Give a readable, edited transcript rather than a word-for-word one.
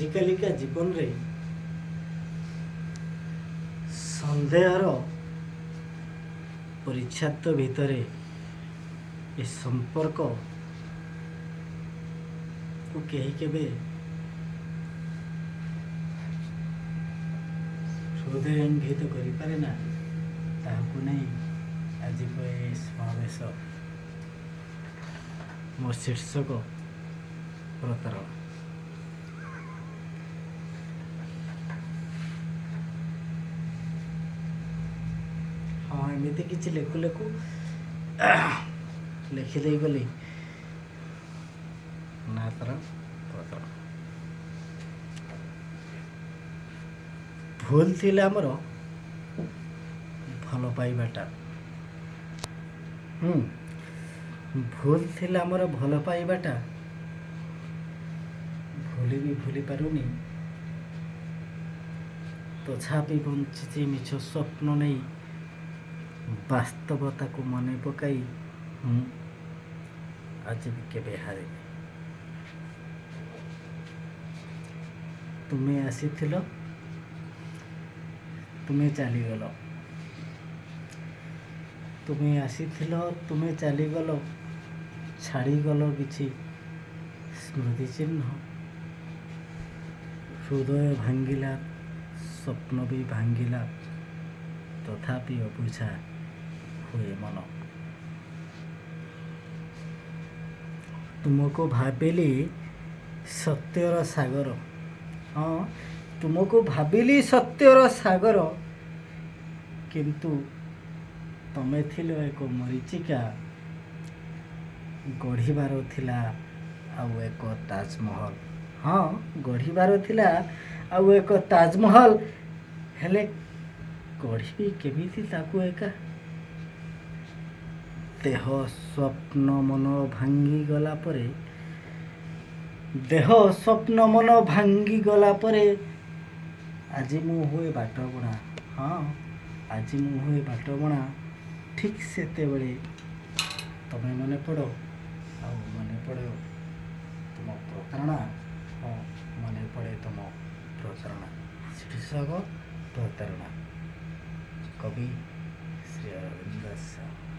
ଆଜିକାଲିକା ଜୀବନରେ ସନ୍ଦେହର ପରିଚ୍ଛାଦ ଭିତରେ ଏ ସମ୍ପର୍କକୁ କେହି କେବେ ହୃଦୟଙ୍ଗିତ କରିପାରେ ନା। ତାହାକୁ ନେଇ ଆଜିର ଏ ସମାବେଶ ମୋ ଶୀର୍ଷକ ପ୍ରତାରଣା। ହଁ, ଏମିତି କିଛି ଲେଖୁ ଲେଖୁ ଲେଖିଦେଇ ଗଲି ନା ତାର ପ୍ରତାରଣା। ଭୁଲ ଥିଲା ଆମର ଭଲ ପାଇବାଟା। ଭୁଲ ଥିଲା ଆମର ଭଲ ପାଇବାଟା। ଭୁଲି ବି ଭୁଲି ପାରୁନି, ତଥାପି ବଞ୍ଚିଛି ମିଛ ସ୍ୱପ୍ନ ନେଇ। ବାସ୍ତବତାକୁ ମନେ ପକାଇ ଆଜି ବି କେବେ ହାରିନି। ତୁମେ ଆସିଥିଲ, ତୁମେ ଚାଲିଗଲ। ତୁମେ ଆସିଥିଲ, ତୁମେ ଚାଲିଗଲ, ଛାଡ଼ିଗଲ କିଛି ସ୍ମୃତି ଚିହ୍ନ। ହୃଦୟ ଭାଙ୍ଗିଲା, ସ୍ୱପ୍ନ ବି ଭାଙ୍ଗିଲା, ତଥାପି ଅବୁଝା ହୁଏ ମନ। ତୁମକୁ ଭାବିଲି ସତ୍ୟର ସାଗର। ହଁ, ତୁମକୁ ଭାବିଲି ସତ୍ୟର ସାଗର, କିନ୍ତୁ ତମେ ଥିଲ ଏକ ମରିଚିକା। ଗଢ଼ିବାର ଥିଲା ଆଉ ଏକ ତାଜମହଲ। ହଁ, ଗଢ଼ିବାର ଥିଲା ଆଉ ଏକ ତାଜମହଲ, ହେଲେ ଗଢ଼ିବି କେମିତି ତାକୁ ଏକା? ଦେହ ସ୍ୱପ୍ନ ମନ ଭାଙ୍ଗିଗଲା ପରେ, ଆଜି ମୁଁ ହୁଏ ବାଟବଣା। ହଁ, ଆଜି ମୁଁ ହୁଏ ବାଟବଣା। ଠିକ୍ ସେତେବେଳେ ତମେ ମନେ ପଡ଼, ଆଉ ମନେ ପଡ଼େ ତୁମ ପ୍ରତାରଣା। ହଁ, ମନେ ପଡ଼େ ତୁମ ପ୍ରତାରଣା। ଶୀର୍ଷକ ପ୍ରତାରଣା। କବି ଶ୍ରୀ ଅରବିନ୍ଦ ସାହୁ।